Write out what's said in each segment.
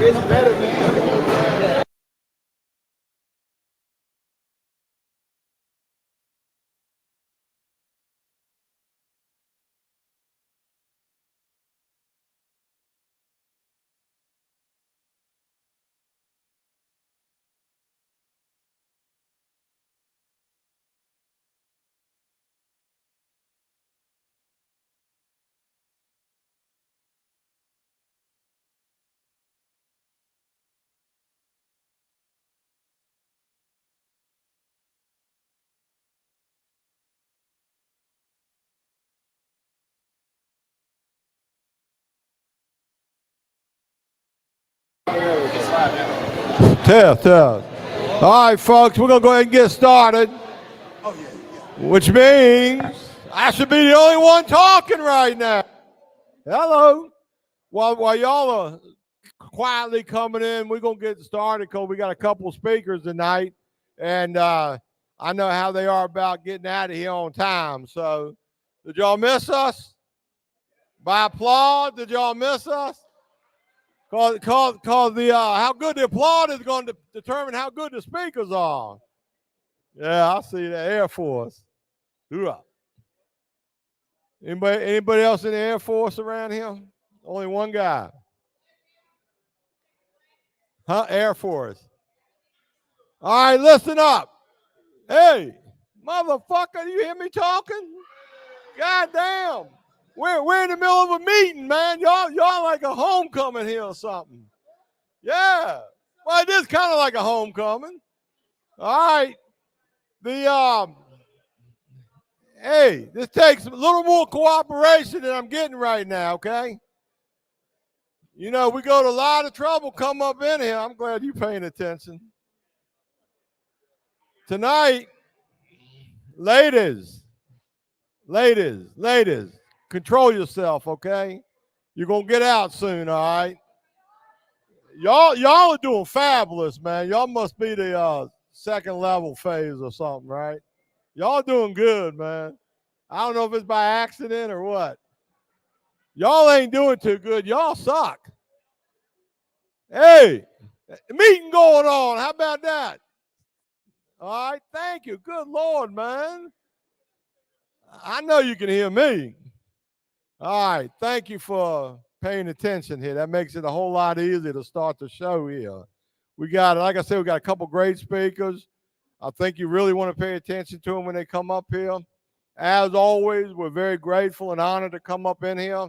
gets better, man. Test, test. All right, folks, we're going to go ahead and get started, which means I should be the only one talking right now. Hello. While y'all are quietly coming in, we're going to get started because we got a couple speakers tonight, and I know how they are about getting out of here on time. So did y'all miss us? By applause, did y'all miss us? Cause the how good the applaud is going to determine how good the speakers are. Yeah, I see the Air Force. Hoorah. Anybody else in the Air Force around here? Only one guy. Huh? Air Force. All right, listen up. Hey, motherfucker, do you hear me talking? God damn. We're in the middle of a meeting, man. Y'all like a homecoming here or something. Yeah. Well, it is kind of like a homecoming. All right. Hey, this takes a little more cooperation than I'm getting right now, okay? You know, we go to a lot of trouble come up in here. I'm glad you're paying attention. Tonight, ladies, control yourself, okay? You're going to get out soon, all right? Y'all are doing fabulous, man. Y'all must be the second level phase or something, right? Y'all doing good, man. I don't know if it's by accident or what. Y'all ain't doing too good. Y'all suck. Hey, meeting going on. How about that? All right, thank you. Good Lord, man. I know you can hear me. All right, thank you for paying attention here. That makes it a whole lot easier to start the show here. We got, like I said, we got a couple great speakers. I think you really want to pay attention to them when they come up here. As always, we're very grateful and honored to come up in here.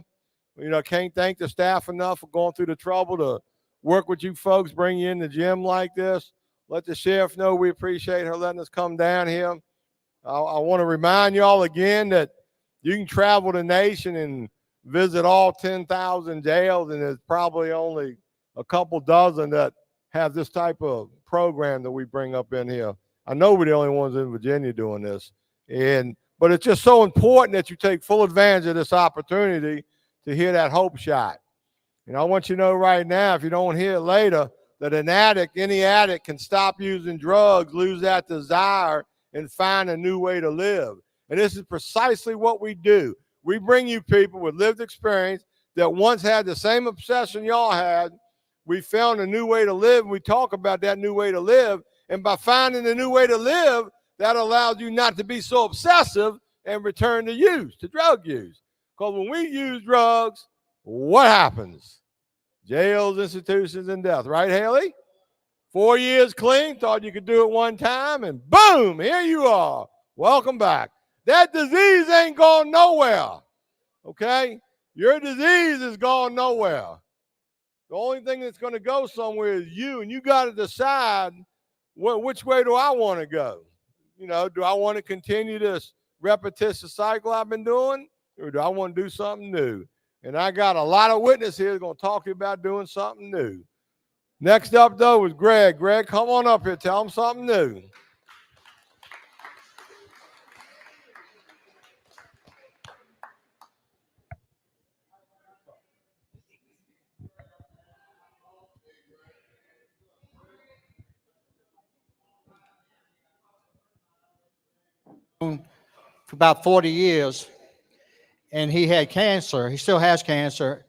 You know, can't thank the staff enough for going through the trouble to work with you folks, bring you in the gym like this. Let the sheriff know we appreciate her letting us come down here. I want to remind y'all again that you can travel the nation and visit all 10,000 jails, and there's probably only a couple dozen that have this type of program that we bring up in here. I know we're the only ones in Virginia doing this, but it's just so important that you take full advantage of this opportunity to hear that hope shot. And I want you to know right now, if you don't hear it later, that any addict can stop using drugs, lose that desire, and find a new way to live. And this is precisely what we do. We bring you people with lived experience that once had the same obsession y'all had. We found a new way to live, and we talk about that new way to live. And by finding a new way to live, that allows you not to be so obsessive and return to drug use. Because when we use drugs, what happens? Jails, institutions, and death. Right, Haley? 4 years clean, thought you could do it one time, and boom, here you are. Welcome back. That disease ain't going nowhere, okay? Your disease is going nowhere. The only thing that's going to go somewhere is you, and you got to decide which way do I want to go? You know, do I want to continue this repetitious cycle I've been doing, or do I want to do something new? And I got a lot of witnesses here going to talk to you about doing something new. Next up, though, is Greg. Greg, come on up here. Tell them something new. For about 40 years, and he had cancer. He still has cancer,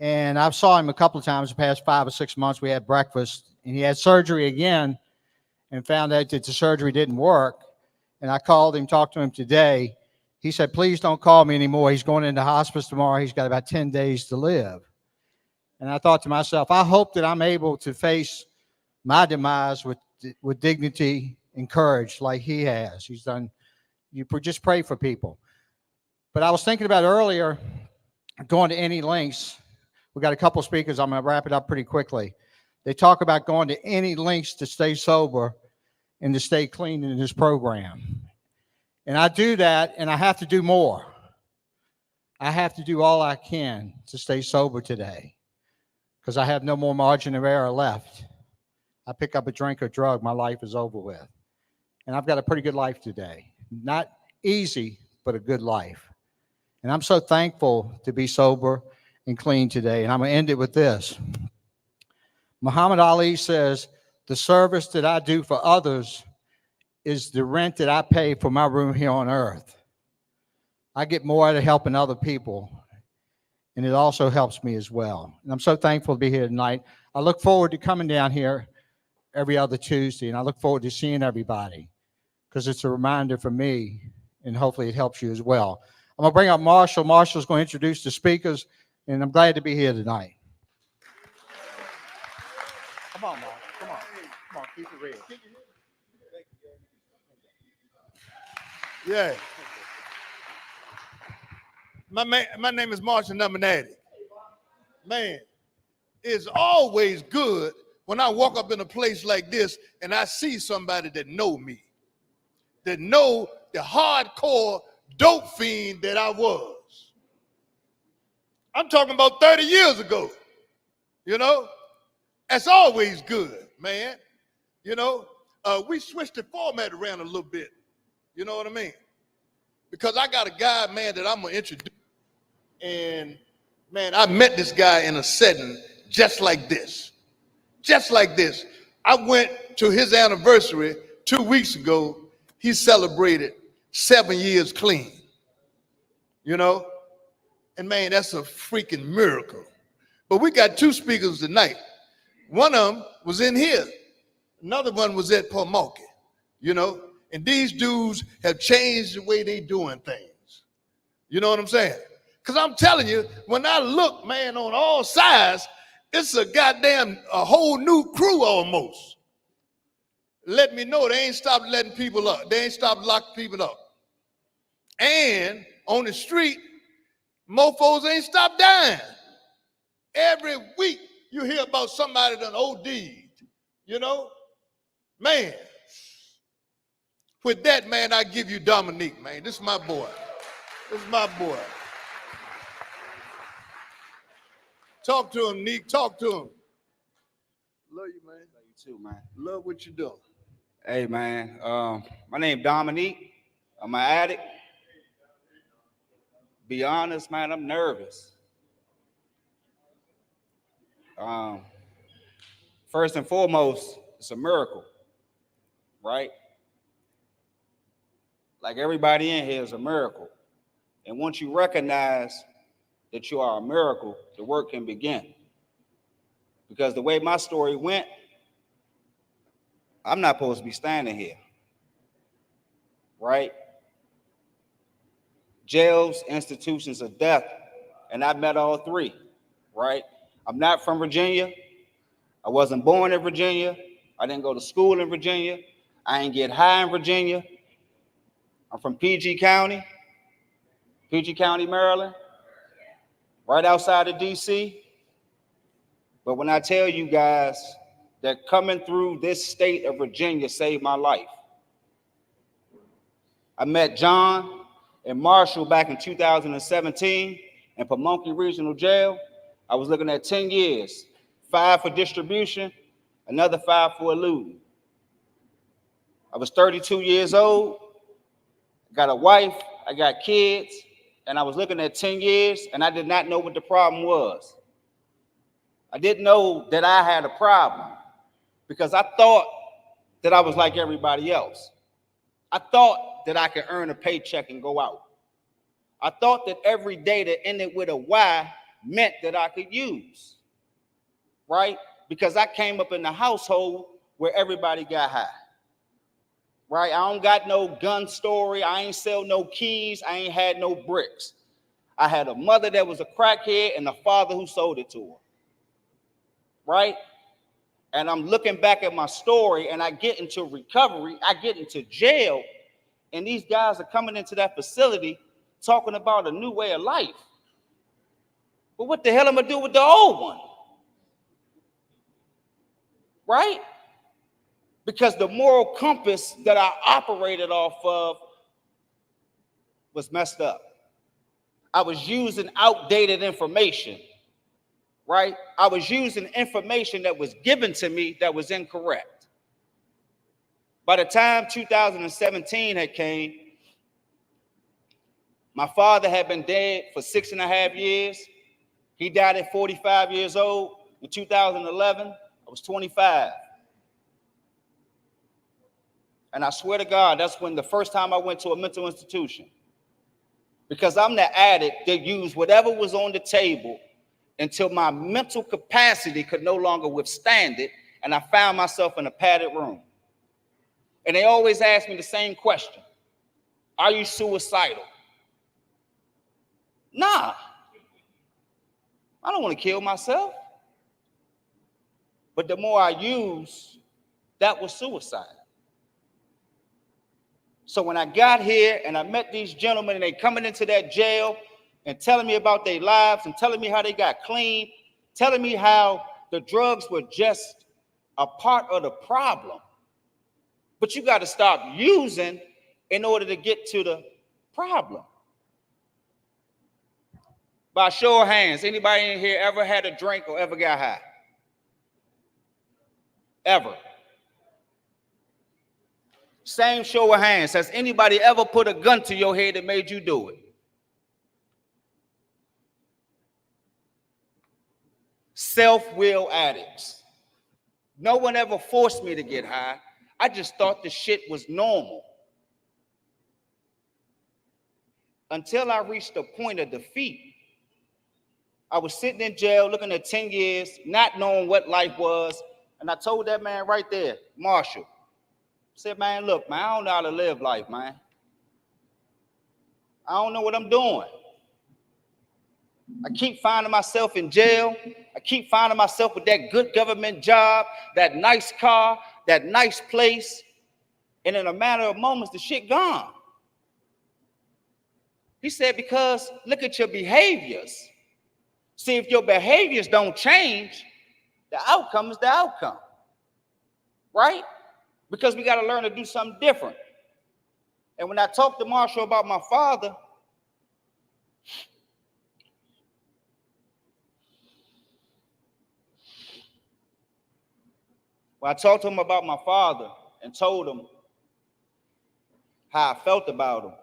And I saw him a couple of times the past 5 or 6 months. We had breakfast, and he had surgery again and found out that the surgery didn't work. And I called him, talked to him today. He said, please don't call me anymore. He's going into hospice tomorrow. He's got about 10 days to live. And I thought to myself, I hope that I'm able to face my demise with dignity and courage like he has. He's done, you just pray for people. But I was thinking about earlier, going to any lengths. We got a couple speakers. I'm going to wrap it up pretty quickly. They talk about going to any lengths to stay sober and to stay clean in this program. And I do that, and I have to do more. I have to do all I can to stay sober today because I have no more margin of error left. I pick up a drink or drug, my life is over with. And I've got a pretty good life today. Not easy, but a good life. And I'm so thankful to be sober and clean today. And I'm going to end it with this. Muhammad Ali says, the service that I do for others is the rent that I pay for my room here on earth. I get more out of helping other people, and it also helps me as well. And I'm so thankful to be here tonight. I look forward to coming down here every other Tuesday, and I look forward to seeing everybody because it's a reminder for me, and hopefully it helps you as well. I'm going to bring up Marshall. Marshall's going to introduce the speakers, and I'm glad to be here tonight. Come on, Mark. Come on. Come on, keep it real. Yeah. My name is Marshall Dominic. Man, it's always good when I walk up in a place like this and I see somebody that know me, that know the hardcore dope fiend that I was. I'm talking about 30 years ago, you know? That's always good, man. You know, we switched the format around a little bit. You know what I mean? Because I got a guy, man, that I'm going to introduce. And, man, I met this guy in a setting just like this. Just like this. I went to his anniversary 2 weeks ago. He celebrated 7 years clean. You know? And, man, that's a freaking miracle. But we got two speakers tonight. One of them was in here. Another one was at Pomaki, you know? And these dudes have changed the way they doing things. You know what I'm saying? Because I'm telling you, when I look, man, on all sides, it's a whole new crew almost. Let me know they ain't stopped letting people up. They ain't stopped locking people up. And on the street, mofos ain't stopped dying. Every week you hear about somebody done OD'd, you know? Man, with that, man, I give you Dominique, man. This is my boy. This is my boy. Talk to him, Neek. Talk to him. Love you, man. Love you too, man. Love what you doing. Hey, man. My name Dominique. I'm an addict. Be honest, man, I'm nervous. First and foremost, it's a miracle, right? Like everybody in here is a miracle. And once you recognize that you are a miracle, the work can begin. Because the way my story went, I'm not supposed to be standing here, right? Jails, institutions of death, and I met all three, right? I'm not from Virginia. I wasn't born in Virginia. I didn't go to school in Virginia. I didn't get high in Virginia. I'm from PG County, Maryland, right outside of DC. But when I tell you guys that coming through this state of Virginia saved my life. I met John and Marshall back in 2017 in Pamunkey Regional Jail. I was looking at 10 years, 5 for distribution, another 5 for eluding. I was 32 years old, got a wife, I got kids, and I was looking at 10 years, and I did not know what the problem was. I didn't know that I had a problem because I thought that I was like everybody else. I thought that I could earn a paycheck and go out. I thought that every day that ended with a Y meant that I could use, right? Because I came up in a household where everybody got high, right? I don't got no gun story. I ain't sell no keys. I ain't had no bricks. I had a mother that was a crackhead and a father who sold it to her, right? And I'm looking back at my story, and I get into recovery. I get into jail, and these guys are coming into that facility talking about a new way of life. But what the hell am I do with the old one? Right? Because the moral compass that I operated off of was messed up. I was using outdated information, right? I was using information that was given to me that was incorrect. By the time 2017 had came, my father had been dead for 6.5 years. He died at 45 years old. In 2011, I was 25. And I swear to God, that's when the first time I went to a mental institution. Because I'm the addict that used whatever was on the table until my mental capacity could no longer withstand it, and I found myself in a padded room. And they always ask me the same question: are you suicidal? Nah, I don't want to kill myself. But the more I use, that was suicide. So when I got here and I met these gentlemen, and they coming into that jail and telling me about their lives and telling me how they got clean, telling me how the drugs were just a part of the problem. But you got to stop using in order to get to the problem. By show of hands, anybody in here ever had a drink or ever got high? Ever? Same show of hands. Has anybody ever put a gun to your head that made you do it? Self-will addicts. No one ever forced me to get high. I just thought the shit was normal. Until I reached a point of defeat. I was sitting in jail looking at 10 years, not knowing what life was. And I told that man right there, Marshall, I said, man, look, man, I don't know how to live life, man. I don't know what I'm doing. I keep finding myself in jail. I keep finding myself with that good government job, that nice car, that nice place. And in a matter of moments, the shit gone. He said, because look at your behaviors. See, if your behaviors don't change, the outcome is the outcome. Right? Because we got to learn to do something different. And when I talked to Marshall about my father, when I talked to him about my father and told him how I felt about him,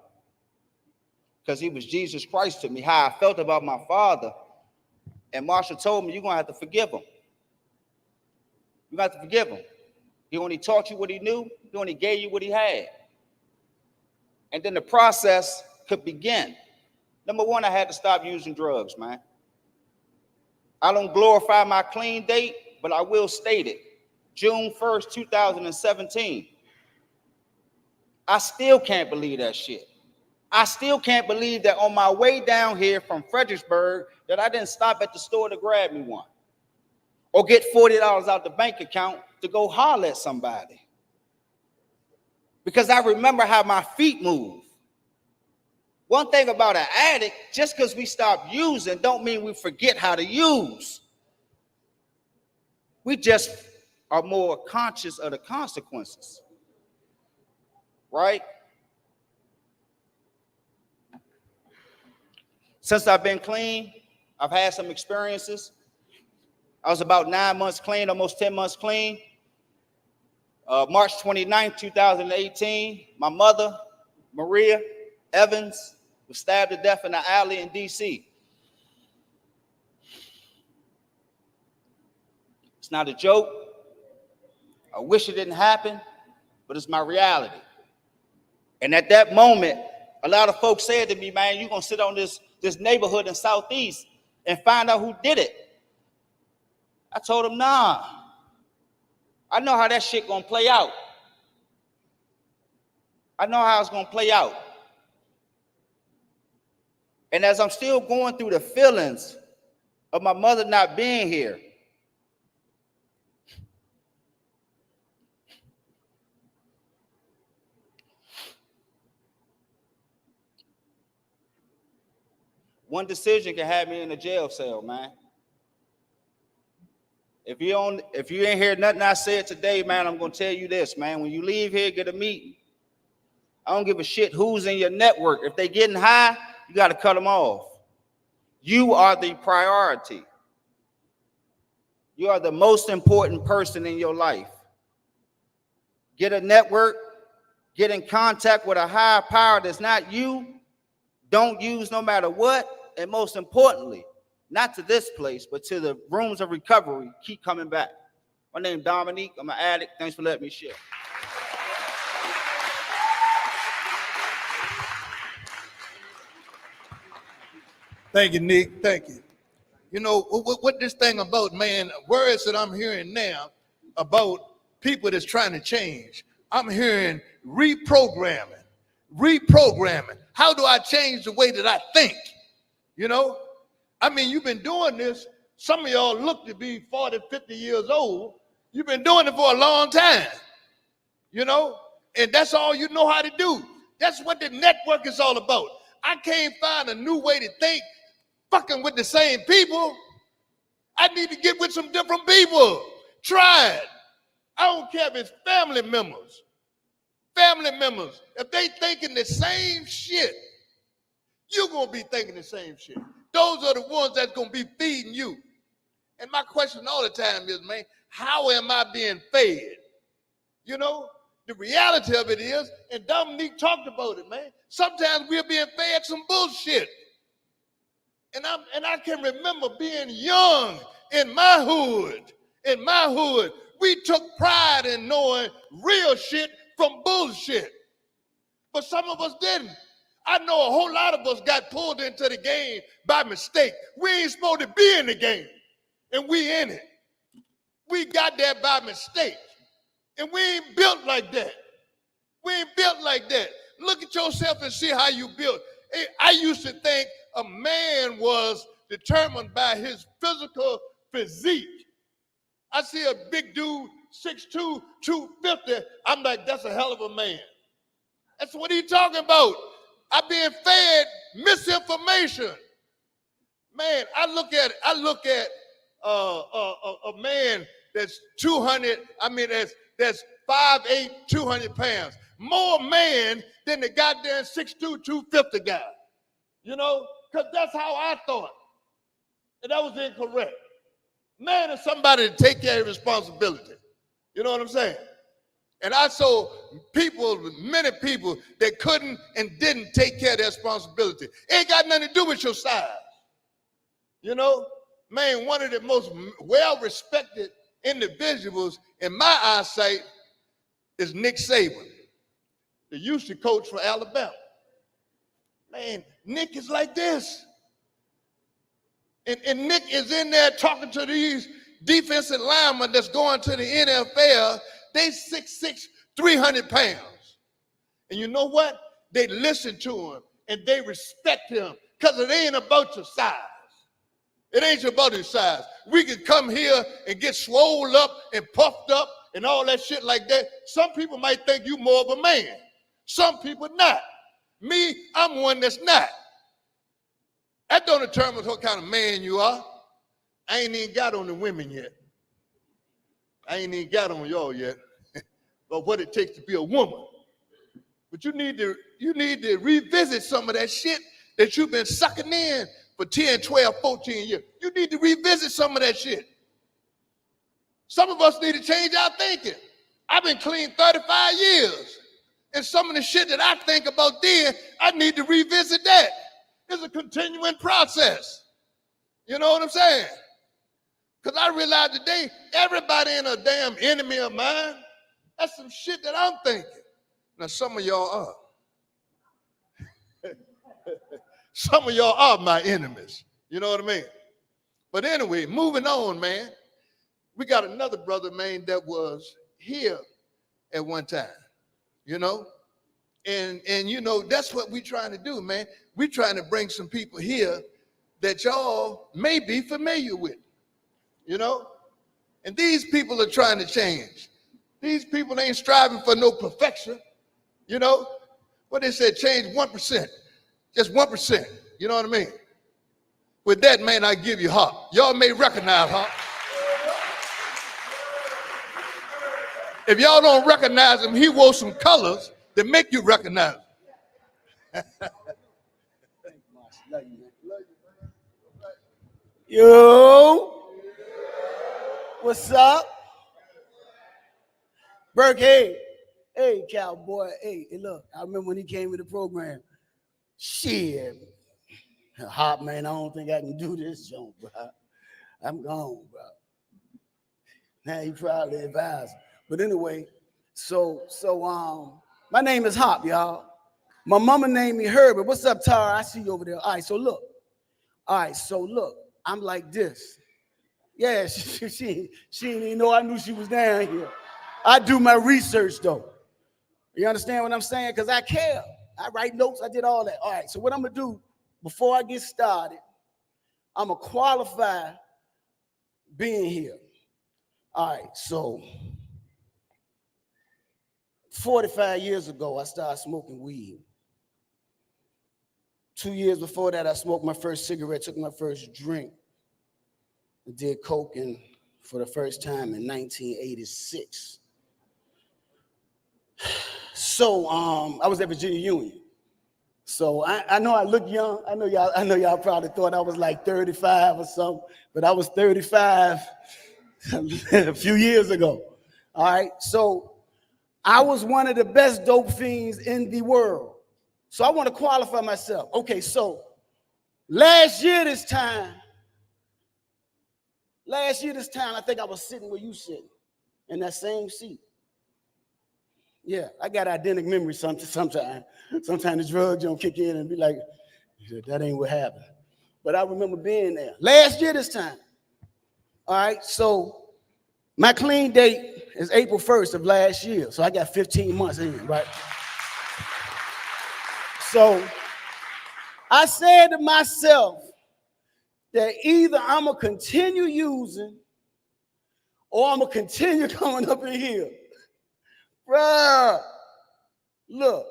because he was Jesus Christ to me, how I felt about my father, and Marshall told me, you're going to have to forgive him. You're going to have to forgive him. He only taught you what he knew. He only gave you what he had. And then the process could begin. Number one, I had to stop using drugs, man. I don't glorify my clean date, but I will state it. June 1st, 2017. I still can't believe that shit. I still can't believe that on my way down here from Fredericksburg that I didn't stop at the store to grab me one. Or get $40 out the bank account to go holler at somebody. Because I remember how my feet move. One thing about an addict, just because we stop using don't mean we forget how to use. We just are more conscious of the consequences. Right? Since I've been clean, I've had some experiences. I was about 9 months clean, almost 10 months clean. March 29th, 2018, my mother, Maria Evans, was stabbed to death in an alley in D.C. It's not a joke. I wish it didn't happen, but it's my reality. And at that moment, a lot of folks said to me, man, you're going to sit on this neighborhood in Southeast and find out who did it. I told him, nah, I know how that shit gonna play out. I know how it's gonna play out. And as I'm still going through the feelings of my mother not being here, one decision can have me in a jail cell, man. If you ain't hear nothing I said today, man, I'm gonna tell you this, man. When you leave here, get a meeting. I don't give a shit who's in your network. If they getting high, you got to cut them off. You are the priority. You are the most important person in your life. Get a network, get in contact with a higher power that's not you. Don't use no matter what. And most importantly, not to this place, but to the rooms of recovery. Keep coming back. My name is Dominic. I'm an addict. Thanks for letting me share. Thank you, Nick. Thank you. You know, what this thing about, man, words that I'm hearing now about people that's trying to change. I'm hearing reprogramming. How do I change the way that I think? You know, I mean, you've been doing this. Some of y'all look to be 40, 50 years old. You've been doing it for a long time, you know, and that's all you know how to do. That's what the network is all about. I can't find a new way to think fucking with the same people. I need to get with some different people. Try it. I don't care if it's family members. If they thinking the same shit, you're going to be thinking the same shit. Those are the ones that's going to be feeding you. And my question all the time is, man, how am I being fed? You know, the reality of it is, and Dominique talked about it, man, sometimes we're being fed some bullshit. And I can remember being young in my hood. We took pride in knowing real shit from bullshit. But some of us didn't. I know a whole lot of us got pulled into the game by mistake. We ain't supposed to be in the game, and we in it. We got there by mistake, and we ain't built like that. Look at yourself and see how you built. I used to think a man was determined by his physical physique. I see a big dude, 6'2", 250. I'm like, that's a hell of a man. That's what he's talking about. I'm being fed misinformation. Man, I look at a man that's 200, that's 5'8", 200 pounds. More man than the goddamn 6'2", 250 guy. You know, because that's how I thought. And that was incorrect. Man is somebody to take care of responsibility. You know what I'm saying? And I saw many people that couldn't and didn't take care of their responsibility. It ain't got nothing to do with your size. You know, man, one of the most well-respected individuals in my eyesight is Nick Saban, the used to coach for Alabama. Man, Nick is like this. And Nick is in there talking to these defensive linemen that's going to the NFL. They 6'6", 300 pounds. And you know what? They listen to him and they respect him because it ain't about your size. It ain't about his size. We can come here and get swole up and puffed up and all that shit like that. Some people might think you more of a man. Some people not. Me, I'm one that's not. That don't determine what kind of man you are. I ain't even got on the women yet. I ain't even got on y'all yet. But what it takes to be a woman. But you need to revisit some of that shit that you've been sucking in for 10, 12, 14 years. You need to revisit some of that shit. Some of us need to change our thinking. I've been clean 35 years. And some of the shit that I think about then, I need to revisit that. It's a continuing process. You know what I'm saying? Because I realize today, everybody ain't a damn enemy of mine. That's some shit that I'm thinking. Now, some of y'all are. Some of y'all are my enemies. You know what I mean? But anyway, moving on, man. We got another brother, man, that was here at one time, you know? And you know, that's what we're trying to do, man. We're trying to bring some people here that y'all may be familiar with, you know? And these people are trying to change. These people ain't striving for no perfection, you know? What they said, change 1%, just 1%, you know what I mean? With that, man, I give you Hop. Y'all may recognize Hop. If y'all don't recognize him, he wore some colors that make you recognize him. Yo, what's up? Burke, hey, cowboy, hey, look, I remember when he came to the program. Shit, Hop, man, I don't think I can do this, Joe, bro. I'm gone, bro. Now he probably advised. But anyway, so my name is Hop, y'all. My mama named me Herbert. What's up, Tara? I see you over there. All right, so look, I'm like this. Yeah, she didn't even know I knew she was down here. I do my research, though. You understand what I'm saying? Because I care. I write notes. I did all that. All right, so what I'm going to do before I get started, I'm going to qualify being here. All right, so 45 years ago, I started smoking weed. 2 years before that, I smoked my first cigarette, took my first drink. I did coke for the first time in 1986. So I was at Virginia Union. So I know I look young. I know y'all probably thought I was like 35 or something, but I was 35 a few years ago. All right. So I was one of the best dope fiends in the world. So I want to qualify myself. Okay, so last year this time, I think I was sitting where you sitting, in that same seat. Yeah, I got identical memory sometimes. Sometimes the drugs don't kick in and be like, that ain't what happened. But I remember being there. Last year this time. All right, so my clean date is April 1st of last year. So I got 15 months in, right? So I said to myself that either I'm going to continue using or I'm going to continue coming up in here. Bruh, look,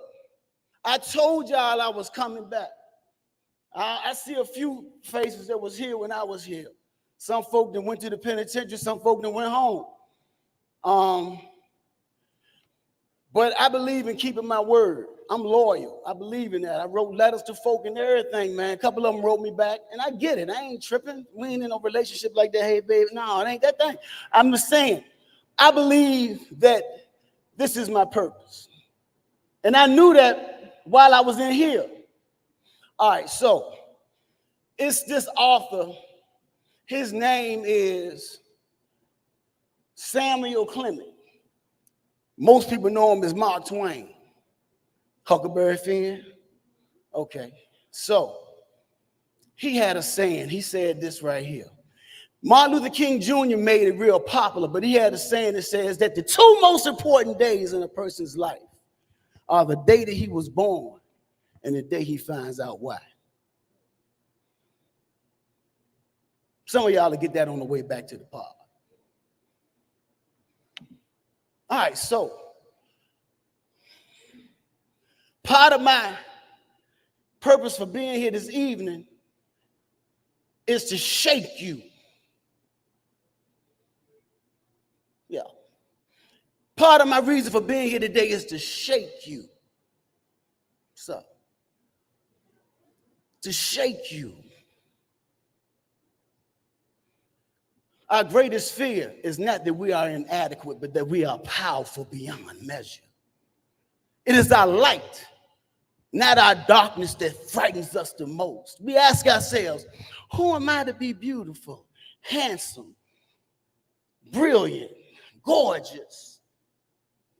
I told y'all I was coming back. I see a few faces that was here when I was here. Some folk that went to the penitentiary, some folk that went home. But I believe in keeping my word. I'm loyal. I believe in that. I wrote letters to folk and everything, man. A couple of them wrote me back, and I get it. I ain't tripping. We ain't in no relationship like that. Hey, babe, no, it ain't that thing. I'm just saying, I believe that this is my purpose. And I knew that while I was in here. All right, so it's this author. His name is Samuel Clement. Most people know him as Mark Twain. Huckleberry Finn. Okay, so he had a saying. He said this right here. Martin Luther King Jr. made it real popular, but he had a saying that says that the two most important days in a person's life are the day that he was born and the day he finds out why. Some of y'all will get that on the way back to the pod. All right, so part of my purpose for being here this evening is to shake you. Yeah. Part of my reason for being here today is to shake you. So, to shake you. Our greatest fear is not that we are inadequate, but that we are powerful beyond measure. It is our light, not our darkness, that frightens us the most. We ask ourselves, who am I to be beautiful, handsome, brilliant, gorgeous?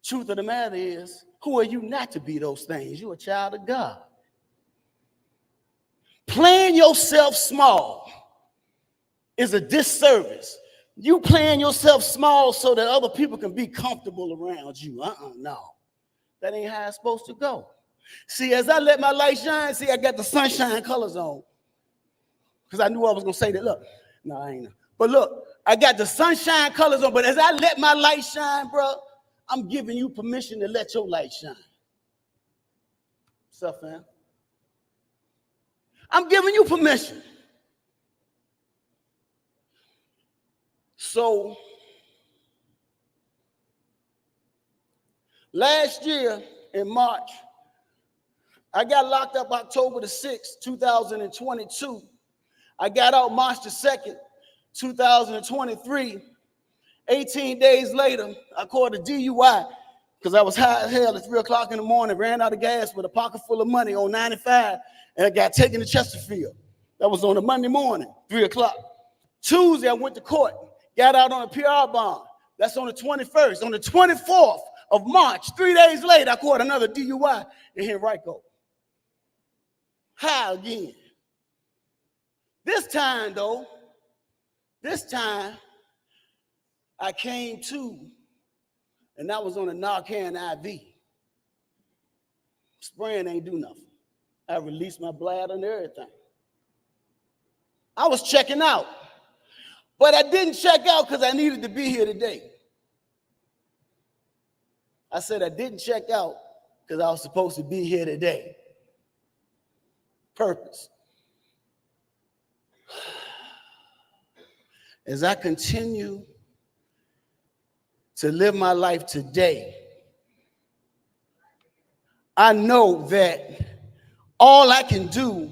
Truth of the matter is, who are you not to be those things? You're a child of God. Playing yourself small is a disservice. You playing yourself small so that other people can be comfortable around you. No. That ain't how it's supposed to go. See, as I let my light shine, see, I got the sunshine colors on. Because I knew I was going to say that. Look, no, I ain't. But look, I got the sunshine colors on. But as I let my light shine, bro, I'm giving you permission to let your light shine. What's up, fam? I'm giving you permission. So, last year in March, I got locked up October the 6th, 2022. I got out March the 2nd, 2023. 18 days later, I caught a DUI because I was high as hell at 3 o'clock in the morning, ran out of gas with a pocket full of money on 95, and I got taken to Chesterfield. That was on a Monday morning, 3 o'clock. Tuesday, I went to court, got out on a PR bond. That's on the 21st. On the 24th of March, 3 days later, I caught another DUI in Henrico. High again. This time, though, I came to, and I was on a Narcan IV. Spraying ain't do nothing. I released my bladder and everything. I was checking out, but I didn't check out because I needed to be here today. I said I didn't check out because I was supposed to be here today. Purpose. As I continue to live my life today, I know that all I can do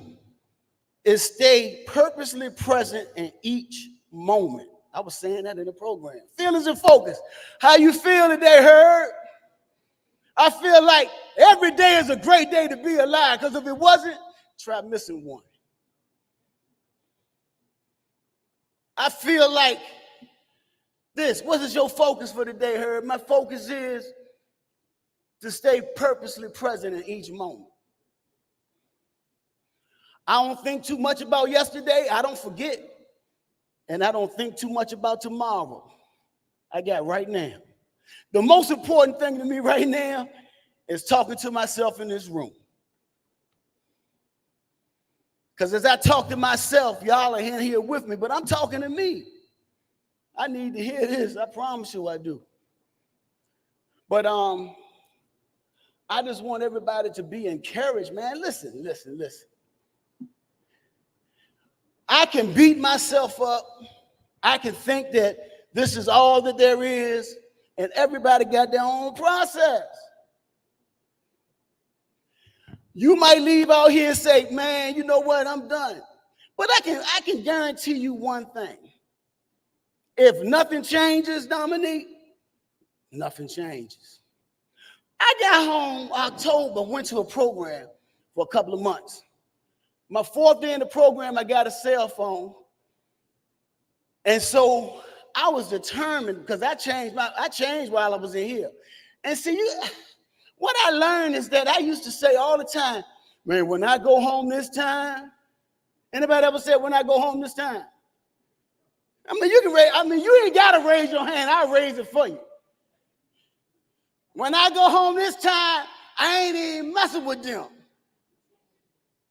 is stay purposely present in each moment. I was saying that in the program. Feelings and focus. How you feel today, Herb? I feel like every day is a great day to be alive, because if it wasn't, try missing one. I feel like this. What is your focus for today, Herb? My focus is to stay purposely present in each moment. I don't think too much about yesterday. I don't forget. And I don't think too much about tomorrow. I got right now. The most important thing to me right now is talking to myself in this room. Because as I talk to myself, y'all are in here with me, but I'm talking to me. I need to hear this. I promise you I do. But I just want everybody to be encouraged, man. Listen. I can beat myself up. I can think that this is all that there is, and everybody got their own process. You might leave out here and say, man, you know what, I'm done. But I can guarantee you one thing. If nothing changes, Dominique, nothing changes. I got home October, went to a program for a couple of months. My 4th day in the program, I got a cell phone. And so I was determined, because I changed while I was in here. And see, what I learned is that I used to say all the time, man, when I go home this time, anybody ever said when I go home this time? I mean, you ain't got to raise your hand. I'll raise it for you. When I go home this time, I ain't even messing with them.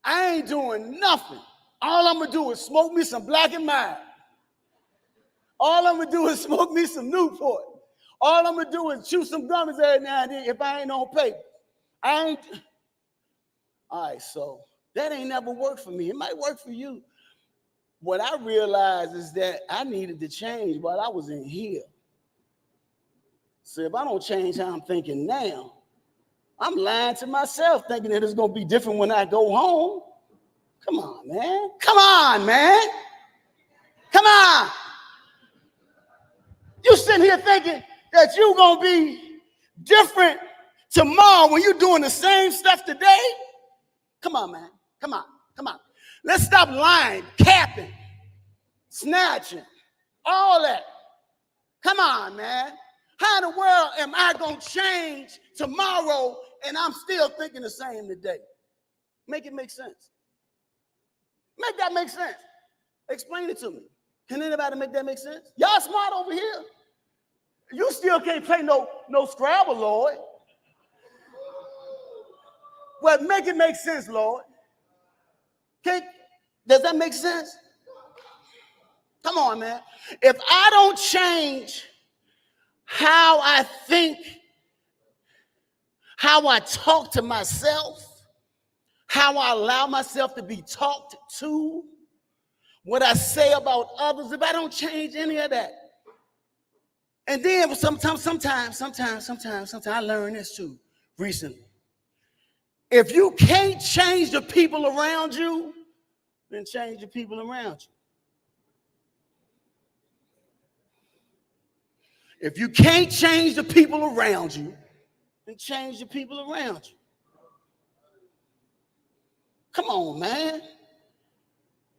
I ain't doing nothing. All I'm going to do is smoke me some Black and Mild. All I'm going to do is smoke me some Newport. All I'm going to do is chew some gummies every now and then if I ain't on paper. All right, so that ain't never worked for me. It might work for you. What I realized is that I needed to change while I was in here. So if I don't change how I'm thinking now, I'm lying to myself thinking that it's going to be different when I go home. Come on, man. Come on, man. Come on. You sitting here thinking that you're going to be different tomorrow when you're doing the same stuff today? Come on, man. Come on. Let's stop lying, capping, snatching, all that. Come on, man. How in the world am I going to change tomorrow and I'm still thinking the same today? Make it make sense. Make that make sense. Explain it to me. Can anybody make that make sense? Y'all smart over here. You still can't play no Scrabble, Lord. Well, make it make sense, Lord. Does that make sense? Come on, man. If I don't change how I think, how I talk to myself, how I allow myself to be talked to, what I say about others, if I don't change any of that. And then sometimes I learned this too recently. If you can't change the people around you, then change the people around you. If you can't change the people around you, then change the people around you. Come on, man.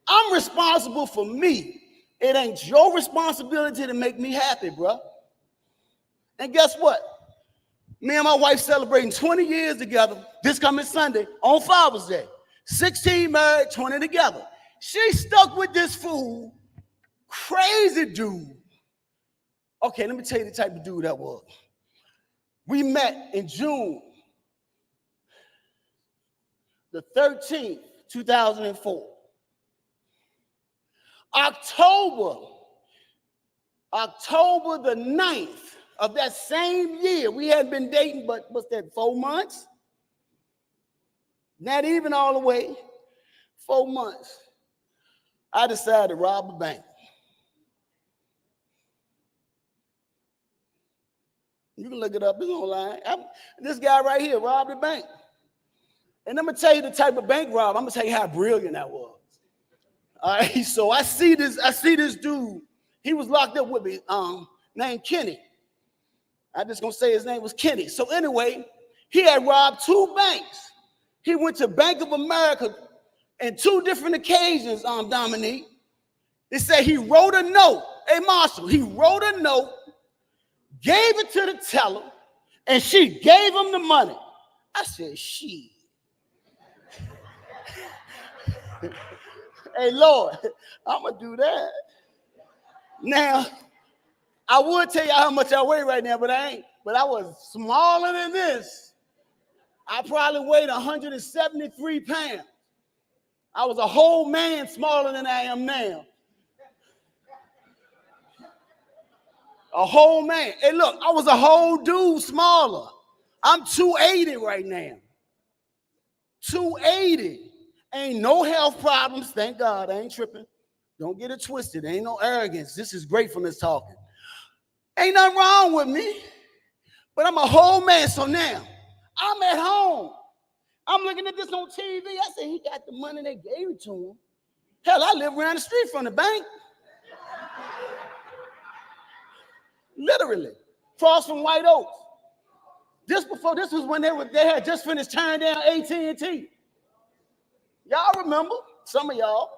I'm responsible for me. It ain't your responsibility to make me happy, bro. And guess what? Me and my wife celebrating 20 years together this coming Sunday on Father's Day. 16 married, 20 together. She stuck with this fool, crazy dude. Okay, let me tell you the type of dude that was. We met in June the 13th, 2004. October the 9th of that same year, we hadn't been dating, but what's that, 4 months? Not even all the way, 4 months. I decided to rob a bank. You can look it up, it's online. This guy right here robbed a bank. And I'm gonna tell you the type of bank rob, I'm gonna tell you how brilliant that was. All right, so I see this dude. He was locked up with me, named Kenny. I'm just gonna say his name was Kenny. So anyway, he had robbed 2 banks. He went to Bank of America on 2 different occasions, Dominic. They said he wrote a note. Hey, Marshall, he wrote a note, gave it to the teller, and she gave him the money. I said, shit. Hey, Lord, I'm going to do that. Now, I would tell you how much I weigh right now, but I ain't. But I was smaller than this. I probably weighed 173 pounds. I was a whole man smaller than I am now. A whole man. Hey, look, I was a whole dude smaller. I'm 280 right now. 280. Ain't no health problems, thank God. I ain't tripping. Don't get it twisted. Ain't no arrogance. This is gratefulness talking. Ain't nothing wrong with me, but I'm a whole man. So now I'm at home. I'm looking at this on TV. I said, he got the money, they gave it to him. Hell, I live around the street from the bank. Literally, across from White Oaks. This was when they had just finished tearing down AT&T. Y'all remember, some of y'all.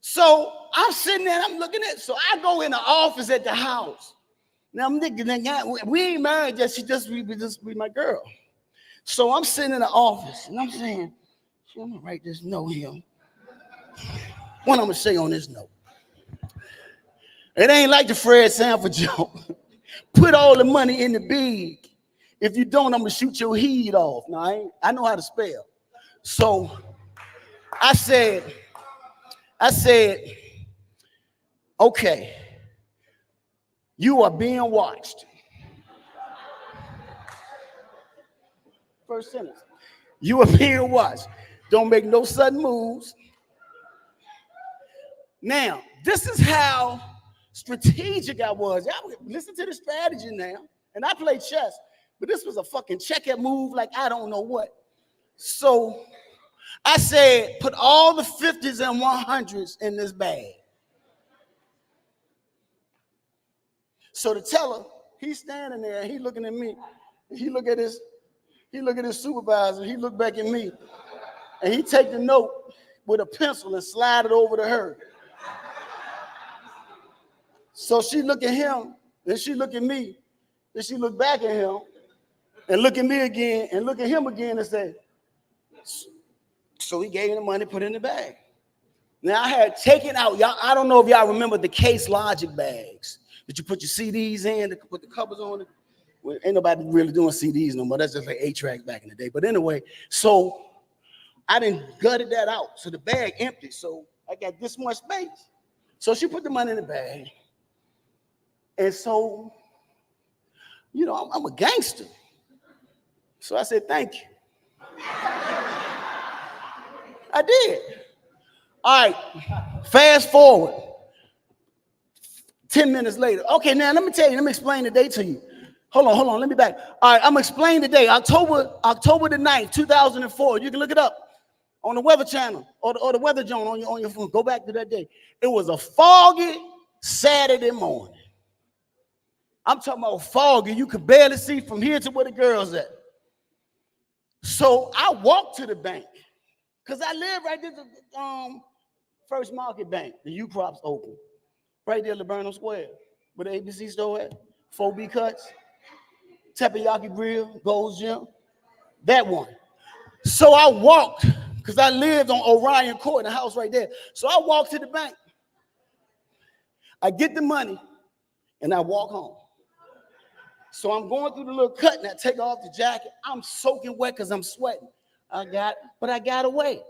So I'm sitting there, I'm looking at, so I go in the office at the house. Now I'm thinking, we ain't married yet, she just be my girl. So I'm sitting in the office and I'm saying, I'm gonna write this note here. What I'm gonna say on this note. It ain't like the Fred Sanford joke. Put all the money in the bag. If you don't, I'm gonna shoot your head off. No, I know how to spell. So I said, okay, you are being watched. First sentence. You are being watched. Don't make no sudden moves. Now, this is how strategic I was. Y'all listen to the strategy now. And I play chess, but this was a fucking checker move like I don't know what. So I said, put all the 50s and 100s in this bag. So the teller, he's standing there and he looking at me. He look at his supervisor, he look back at me, and he take the note with a pencil and slide it over to her. So she look at him, then she look at me, then she look back at him, and look at me again, and look at him again and say, so he gave him the money, put it in the bag. Now I had taken out, y'all, I don't know if y'all remember the Case Logic bags that you put your CDs in, to put the covers on it. Well, ain't nobody really doing CDs no more. That's just like 8-tracks back in the day. But anyway, so I didn't gutted that out. So the bag empty. So I got this much space. So she put the money in the bag. And so, you know, I'm a gangster. So I said, thank you. I did. All right, fast forward. 10 minutes later. Okay, now let me tell you, let me explain the day to you. Hold on, let me back. All right, I'm gonna explain the day. October the 9th, 2004. You can look it up on the Weather Channel or the Weather Zone on your phone. Go back to that day. It was a foggy Saturday morning. I'm talking about foggy. You could barely see from here to where the girls at. So I walked to the bank because I live right there at the First Market Bank. The U-Crop's open. Right there at Laburnum Square, where the ABC store at. 4B Cuts, Teppanyaki Grill, Gold's Gym. That one. So I walked, because I lived on Orion Court in the house right there. So I walked to the bank. I get the money, and I walk home. So I'm going through the little cut, and I take off the jacket. I'm soaking wet because I'm sweating. But I got away.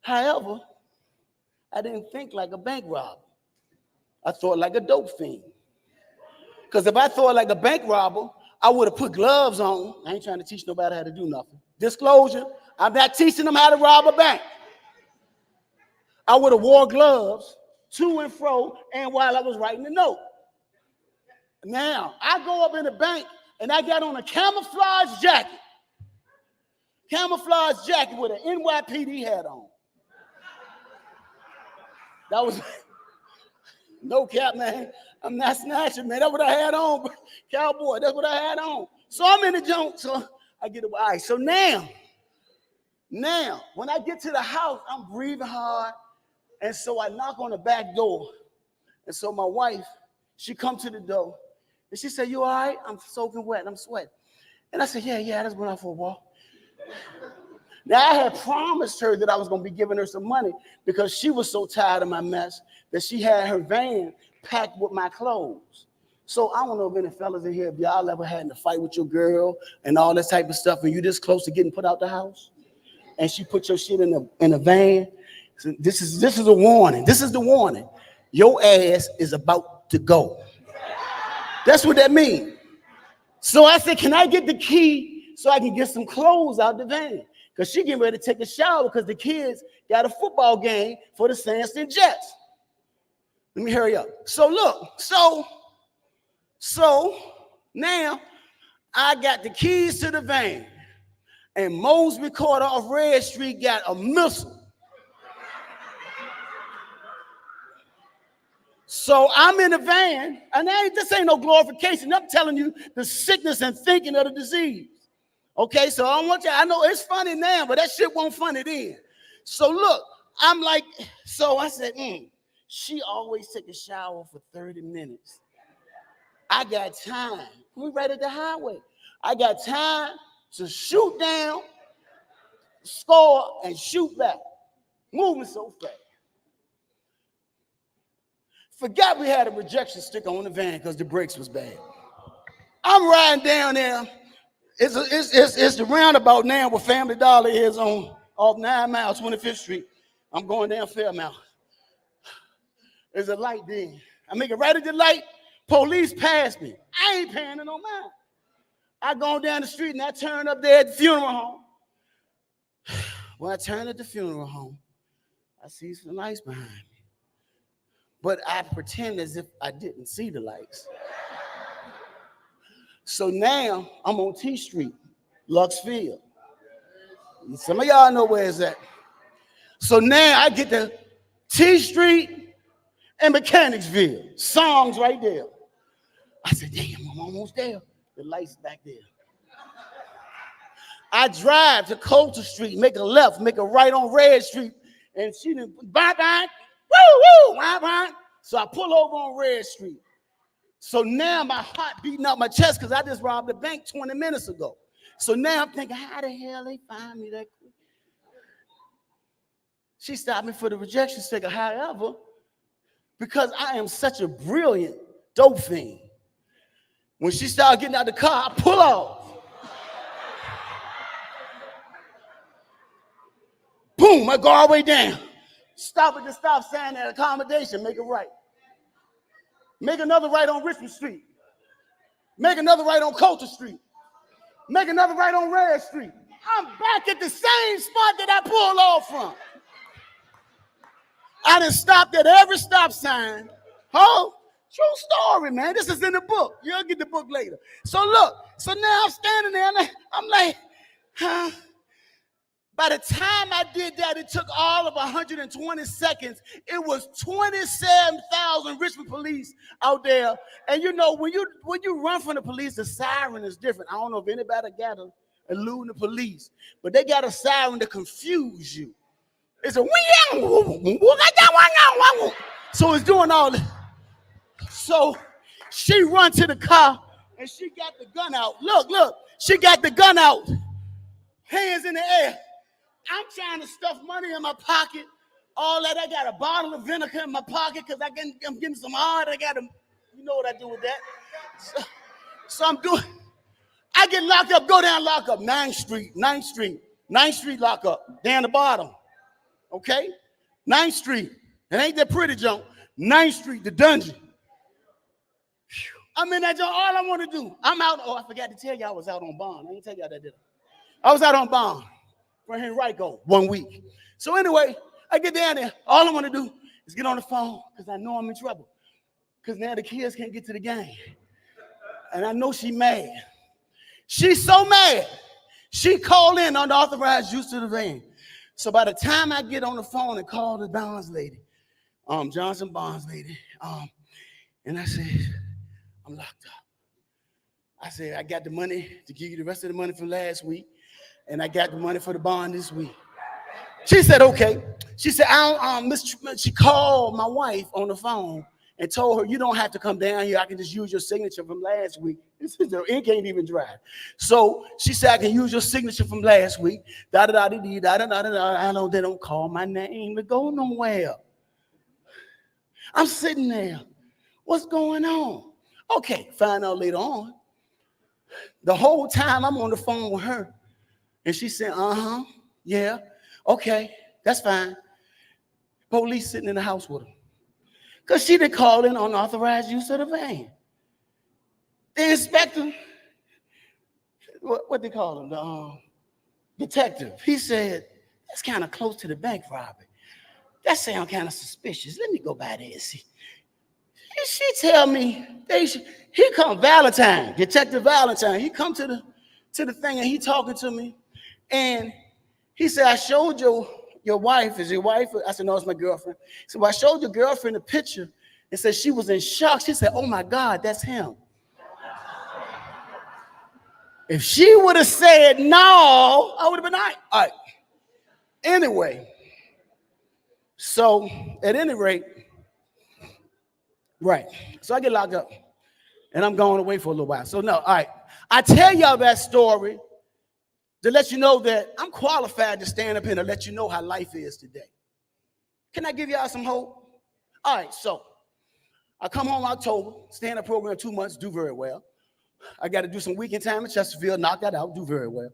However, I didn't think like a bank robber. I thought like a dope fiend. Because if I thought like a bank robber, I would have put gloves on. I ain't trying to teach nobody how to do nothing. Disclosure, I'm not teaching them how to rob a bank. I would have wore gloves to and fro and while I was writing the note. Now, I go up in the bank and I got on a camouflage jacket. Camouflage jacket with an NYPD hat on. That was, no cap, man. I'm not snatching, man. That's what I had on, cowboy. That's what I had on. So I'm in the junk, so I get away. All right, so now, when I get to the house, I'm breathing hard, and so I knock on the back door. And so my wife, she come to the door, and she said, "You all right?" I'm soaking wet, and I'm sweating. And I said, yeah, I just went out for a walk. Now, I had promised her that I was going to be giving her some money because she was so tired of my mess that she had her van packed with my clothes. So I don't know if any fellas in here, if y'all ever had to fight with your girl and all that type of stuff, and you this close to getting put out the house, and she put your shit in a van. So this is a warning. This is the warning. Your ass is about to go. That's what that means. So I said, can I get the key so I can get some clothes out the van? Because she getting ready to take a shower because the kids got a football game for the Sandston Jets. Let me hurry up. So look, so now I got the keys to the van, and Mosby Court off Red Street got a missile. So I'm in the van, and this ain't no glorification. I'm telling you the sickness and thinking of the disease. Okay, so I want you, I know it's funny now, but that shit wasn't funny then. So look, I'm like, so I said, she always take a shower for 30 minutes. I got time. We right at the highway. I got time to shoot down, score, and shoot back. Moving so fast. Forgot we had a rejection sticker on the van because the brakes was bad. I'm riding down there. It's the roundabout now where Family Dollar is on off 9 Mile, 25th Street. I'm going down Fairmount. There's a light there. I make it right at the light. Police pass me. I ain't paying no mind. I go down the street and I turn up there at the funeral home. When I turn at the funeral home, I see some lights behind me. But I pretend as if I didn't see the lights. So now I'm on T Street, Luxfield. Some of y'all know where it's at. So now I get to T Street and Mechanicsville. Songs right there. I said, damn, I'm almost there. The light's back there. I drive to Coulter Street, make a left, make a right on Red Street, and she didn't bye-bye. Woo, bye-bye. So I pull over on Red Street. So now my heart beating out my chest because I just robbed the bank 20 minutes ago. So now I'm thinking, how the hell they find me that quick? She stopped me for the rejection sticker. However, because I am such a brilliant dope fiend, when she started getting out the car, I pull off. Boom, I go all the way down. Stop at the stop sign at accommodation, make a right. Make another right on Richmond Street. Make another right on Coulter Street. Make another right on Red Street. I'm back at the same spot that I pulled off from. I done stopped at every stop sign. Oh, true story, man. This is in the book. You'll get the book later. So look, so now I'm standing there and I'm like, huh? By the time I did that, it took all of 120 seconds. It was 27,000 Richmond police out there. And you know, when you run from the police, the siren is different. I don't know if anybody got a eluding the police, but they got a siren to confuse you. It's a so it's doing all that. So she run to the car and she got the gun out. Look, she got the gun out. Hands in the air. I'm trying to stuff money in my pocket. All that. I got a bottle of vinegar in my pocket because I'm getting some hard. I got to, you know what I do with that. So I'm doing. I get locked up, go down, lock up. 9th Street lock up. Down the bottom. Okay? 9th Street. It ain't that pretty junk. 9th Street, the dungeon. I'm in that junk. All I want to do. I'm out. Oh, I forgot to tell you I was out on bond. I didn't tell y'all that, did I? I was out on bond for Henrico 1 week. So anyway, I get down there. All I want to do is get on the phone because I know I'm in trouble. Because now the kids can't get to the game. And I know she mad. She's so mad. She called in unauthorized use of the van. So by the time I get on the phone and call the Bonds lady, Johnson Bonds lady, and I said, I'm locked up. I said, I got the money to give you the rest of the money from last week, and I got the money for the bond this week. She said, okay. She said, she called my wife on the phone and told her, you don't have to come down here. I can just use your signature from last week. The ink ain't even dry. So she said, I can use your signature from last week. Da-da-da-dee-dee, da-da-da-da-da. I know they don't call my name to go nowhere. I'm sitting there. What's going on? Okay, find out later on. The whole time I'm on the phone with her. And she said, yeah, okay, that's fine. Police sitting in the house with her. Because she didn't call in unauthorized use of the van. The inspector, what they call him, the detective, he said, that's kind of close to the bank robbery. That sounds kind of suspicious. Let me go by there and see. And she tell me, here come Valentine, Detective Valentine. He come to the thing and he talking to me. And he said, I showed your wife. Is your wife? I said, no, it's my girlfriend. He said, well, I showed your girlfriend a picture and said she was in shock. She said, oh my God, that's him. If she would have said no, I would have been all right. Anyway, so at any rate, right. So I get locked up and I'm going away for a little while. So no, all right. I tell y'all that story to let you know that I'm qualified to stand up here and let you know how life is today. Can I give y'all some hope? All right, so I come home October, stand up program 2 months, do very well. I got to do some weekend time in Chesterfield, knock that out, do very well.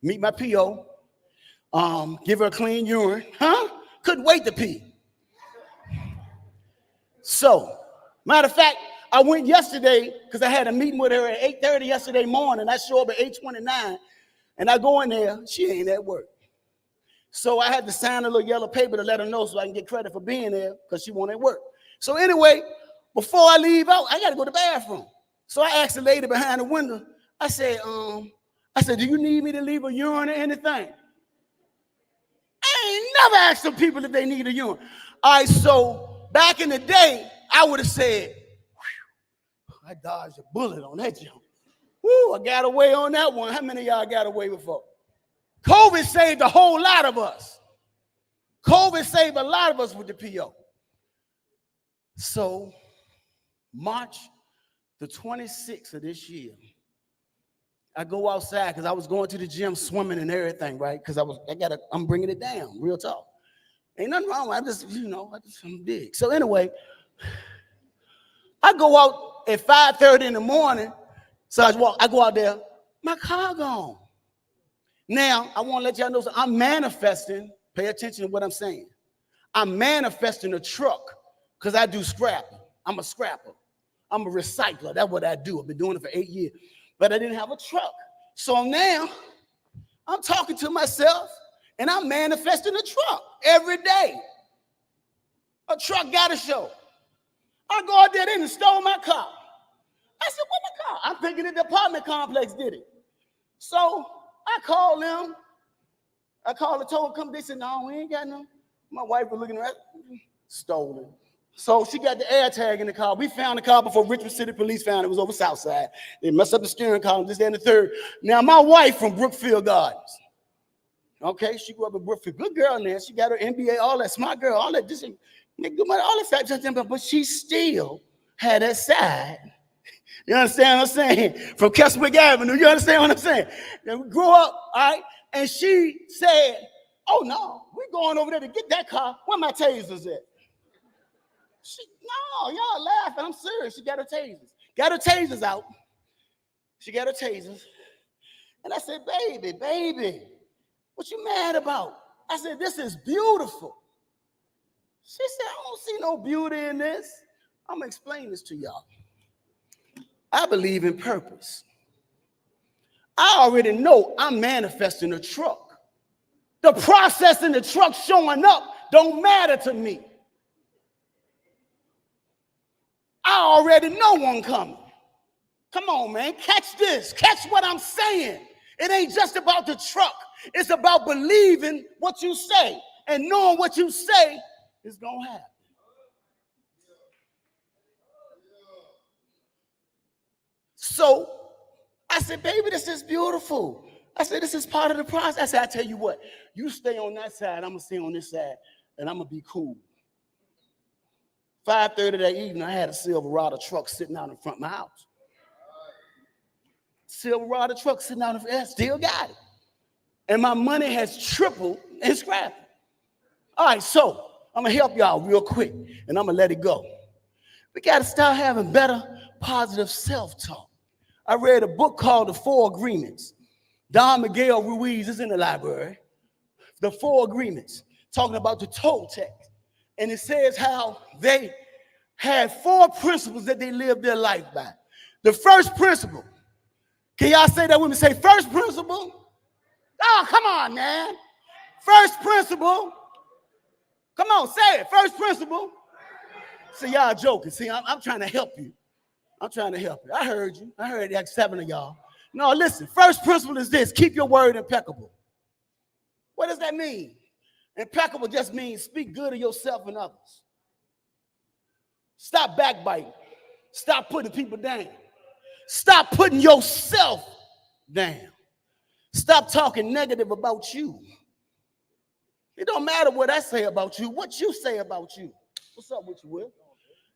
Meet my PO, give her a clean urine. Couldn't wait to pee. So, matter of fact, I went yesterday because I had a meeting with her at 8:30 yesterday morning. I show up at 8:29, and I go in there. She ain't at work. So I had to sign a little yellow paper to let her know so I can get credit for being there because she won't at work. So anyway, before I leave out, I got to go to the bathroom. So I asked the lady behind the window, I said, do you need me to leave a urine or anything? I ain't never asked some people if they need a urine. All right, so back in the day, I would have said, I dodged a bullet on that jump. Woo, I got away on that one. How many of y'all got away before? COVID saved a whole lot of us. COVID saved a lot of us with the PO. So March the 26th of this year, I go outside because I was going to the gym swimming and everything, right? Because I'm bringing it down, real talk. Ain't nothing wrong with it. I'm big. So anyway, I go out at 5:30 in the morning. So I go out there, my car gone. Now, I want to let y'all know I'm manifesting. Pay attention to what I'm saying. I'm manifesting a truck because I do scrapping. I'm a scrapper. I'm a recycler. That's what I do. I've been doing it for 8 years. But I didn't have a truck. So now I'm talking to myself and I'm manifesting a truck every day. A truck got to show. I go out there, they done stole my car. I said, what my car? I'm thinking the apartment complex did it. So I called them. I called and told them, come. They said, no, we ain't got no. My wife was looking around, stolen. So she got the air tag in the car. We found the car before Richmond City Police found it. It was over Southside. They messed up the steering column, this, that, and the third. Now, my wife from Brookfield Gardens. Okay, she grew up in Brookfield. Good girl now. She got her MBA, all that, smart girl, all that, this, all that, but she still had that side. You understand what I'm saying? From Keswick Avenue, you understand what I'm saying? And we grew up, all right, and she said, oh no, we're going over there to get that car. Where my tasers at? No, y'all laughing. I'm serious. She got her tasers. Got her tasers out. She got her tasers. And I said, baby, what you mad about? I said, this is beautiful. She said, I don't see no beauty in this. I'm going to explain this to y'all. I believe in purpose. I already know I'm manifesting a truck. The process in the truck showing up don't matter to me. I already know one coming. Come on, man, catch this. Catch what I'm saying. It ain't just about the truck. It's about believing what you say and knowing what you say is going to happen. So I said, baby, this is beautiful. I said, this is part of the process. I said, I tell you what, you stay on that side, I'm going to stay on this side, and I'm going to be cool. 5:30 that evening, I had a Silverado truck sitting out in front of my house. Silverado truck sitting out in front, still got it. And my money has tripled in scrapping. All right, so I'm going to help y'all real quick, and I'm going to let it go. We got to start having better, positive self-talk. I read a book called The 4 Agreements. Don Miguel Ruiz is in the library. The 4 Agreements, talking about the Toltec. And it says how they had 4 principles that they lived their life by. The first principle, can y'all say that with me? Say, first principle. Oh, come on, man. First principle. Come on, say it. First principle. See, y'all joking. See, I'm trying to help you. I'm trying to help you. I heard you. I heard like 7 of y'all. No, listen. First principle is this. Keep your word impeccable. What does that mean? Impeccable just means speak good of yourself and others. Stop backbiting. Stop putting people down. Stop putting yourself down. Stop talking negative about you. It don't matter what I say about you, what you say about you. What's up with you, Will?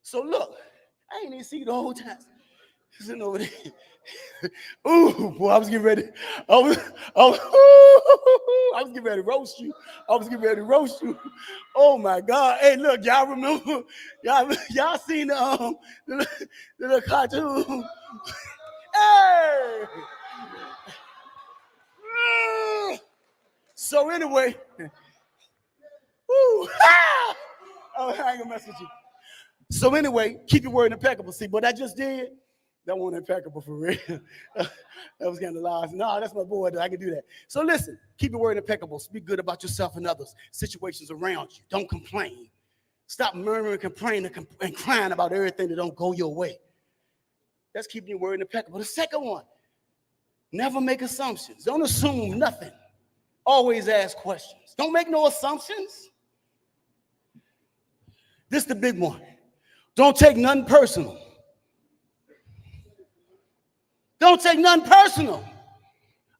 So look, I ain't even see you the whole time. Sitting over there. Ooh, boy, I was getting ready. I was getting ready to roast you. Oh my God. Hey, look, y'all remember? Y'all seen the little cartoon? Hey! So anyway, oh, I ain't gonna mess with you. So anyway, keep your word impeccable. See what I just did? That wasn't impeccable for real. That was kind of loud. No, that's my boy. I can do that. So listen, keep your word impeccable. Speak good about yourself and others, situations around you. Don't complain. Stop murmuring, complaining, and crying about everything that don't go your way. That's keeping your word impeccable. The second one, never make assumptions. Don't assume nothing. Always ask questions. Don't make no assumptions. This is the big one. Don't take nothing personal. Don't take nothing personal.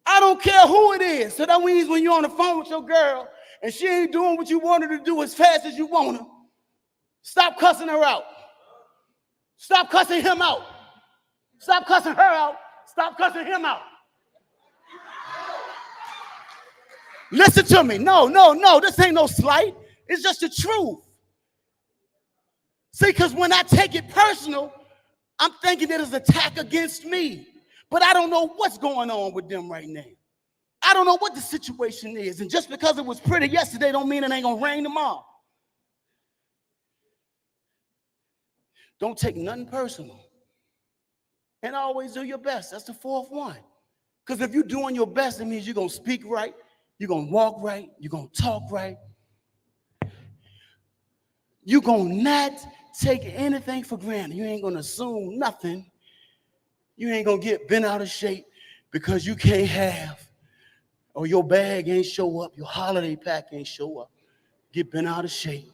I don't care who it is. So that means when you're on the phone with your girl and she ain't doing what you want her to do as fast as you want her, stop cussing her out. Stop cussing him out. Stop cussing her out. Stop cussing him out. Listen to me. No. This ain't no slight. It's just the truth. See, because when I take it personal, I'm thinking that it's an attack against me. But I don't know what's going on with them right now. I don't know what the situation is. And just because it was pretty yesterday don't mean it ain't going to rain tomorrow. Don't take nothing personal. And always do your best. That's the fourth one. Because if you're doing your best, it means you're going to speak right, you're going to walk right, you're going to talk right. You're going to not take anything for granted. You ain't going to assume nothing. You ain't going to get bent out of shape because you can't have, or your bag ain't show up, your holiday pack ain't show up. Get bent out of shape.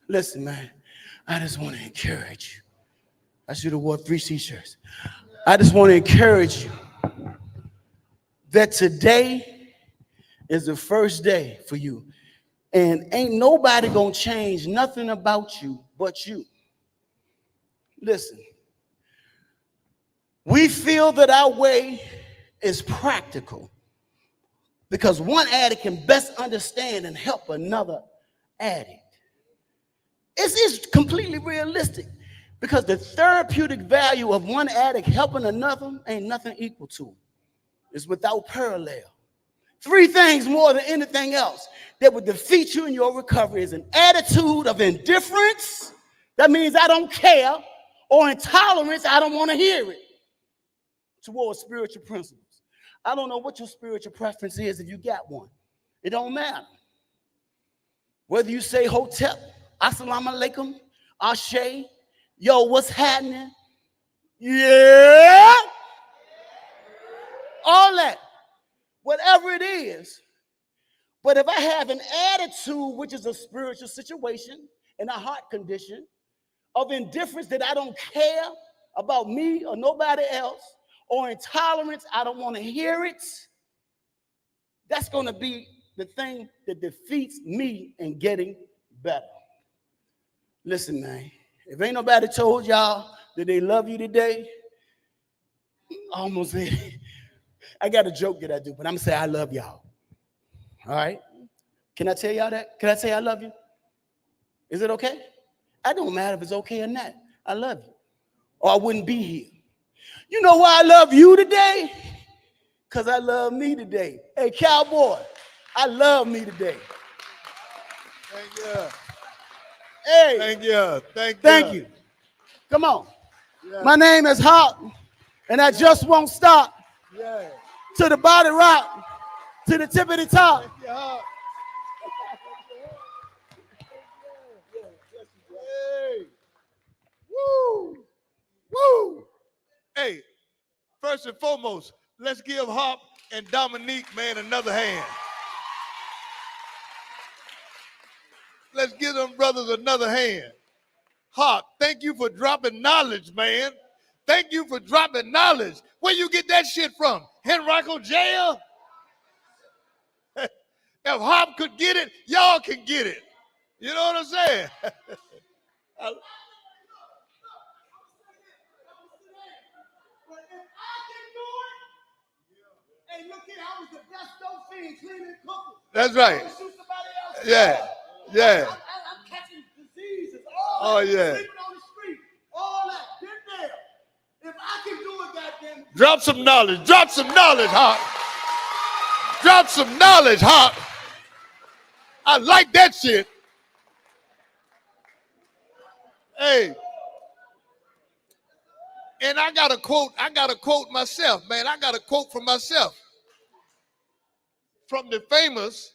Listen, man, I just want to encourage you. I should have wore 3 t-shirts. I just want to encourage you that today is the first day for you. And ain't nobody going to change nothing about you but you. Listen, we feel that our way is practical because one addict can best understand and help another addict. It's completely realistic because the therapeutic value of one addict helping another ain't nothing equal to it. It's without parallel. 3 things more than anything else that would defeat you in your recovery is an attitude of indifference. That means I don't care, or intolerance, I don't want to hear it, towards spiritual principles. I don't know what your spiritual preference is if you got one. It don't matter. Whether you say hotep, assalamu alaikum, ashe, yo, what's happening? Yeah. All that. Whatever it is. But if I have an attitude, which is a spiritual situation and a heart condition of indifference that I don't care about me or nobody else, or intolerance, I don't want to hear it, that's going to be the thing that defeats me in getting better. Listen, man, if ain't nobody told y'all that they love you today, almost there. I got a joke that I do, but I'm going to say I love y'all. All right? Can I tell y'all that? Can I say I love you? Is it okay? I don't matter if it's okay or not. I love you. Or I wouldn't be here. You know why I love you today? Because I love me today. Hey, cowboy, I love me today. Thank you. Hey. Thank you. Thank you. Come on. Yeah. My name is Hop, and I just won't stop Yeah. to the body rock, to the tip of the top. Thank you, Hop. Hey. Woo. Woo. Hey, first and foremost, let's give Hop and Dominic, man, another hand. Let's give them brothers another hand. Hop, thank you for dropping knowledge, man. Thank you for dropping knowledge. Where you get that shit from? Henrico jail? If Hop could get it, y'all can get it. You know what I'm saying? Hey, look at I was the best dope fiend cleaning and cooking. That's right. Yeah. Yeah. I'm catching diseases. Oh, yeah. Sleeping on the street. All that. Been there. If I can do it, goddamn. Drop some knowledge. Drop some knowledge, Hop. Drop some knowledge, Hop. I like that shit. Hey. And I got a quote myself, man. I got a quote from myself. From the famous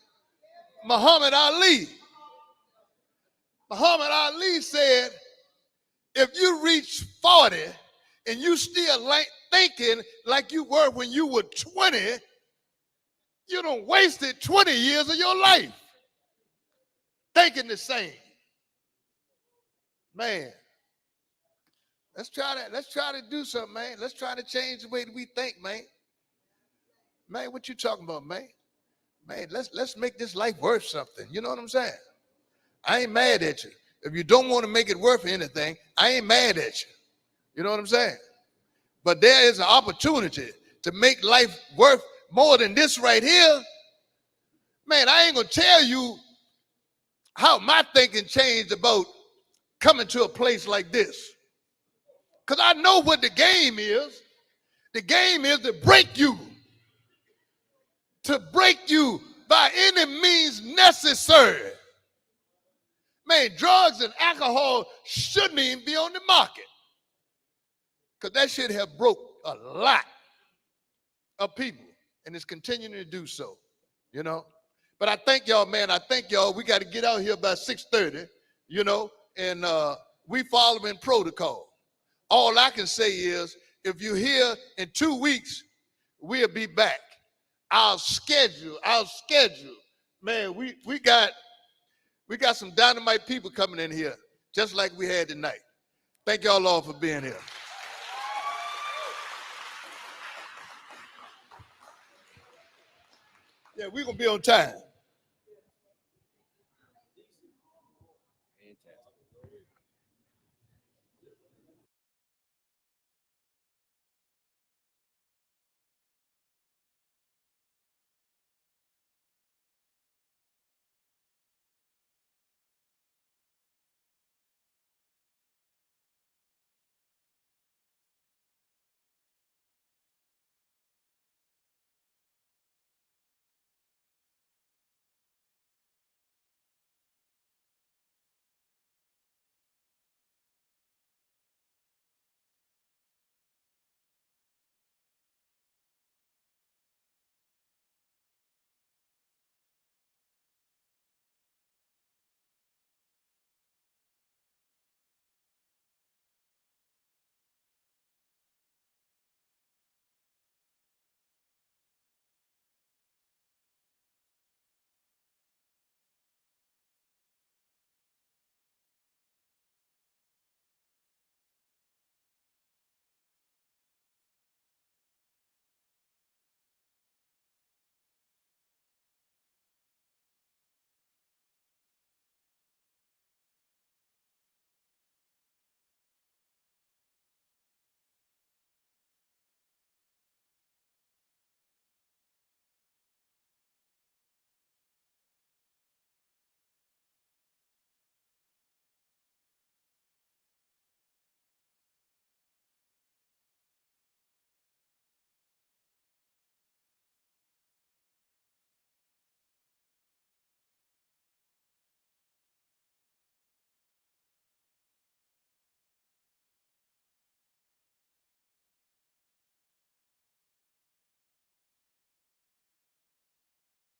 Muhammad Ali. Muhammad Ali said, if you reach 40 and you still thinking like you were when you were 20, you done wasted 20 years of your life thinking the same. Man, let's try to do something, man. Let's try to change the way that we think, man. Man, what you talking about, man? Man, let's make this life worth something. You know what I'm saying? I ain't mad at you. If you don't want to make it worth anything, I ain't mad at you. You know what I'm saying? But there is an opportunity to make life worth more than this right here, man, I ain't gonna tell you how my thinking changed about coming to a place like this. Because I know what the game is. The game is to break you by any means necessary. Man, drugs and alcohol shouldn't even be on the market, because that should have broke a lot of people, and it's continuing to do so, you know. But I thank y'all, man. I thank y'all. We got to get out here by 6:30, you know, and we following protocol. All I can say is, if you're here in 2 weeks, we'll be back. Our schedule, man, we got some dynamite people coming in here, just like we had tonight. Thank y'all all for being here. Yeah, we're gonna be on time.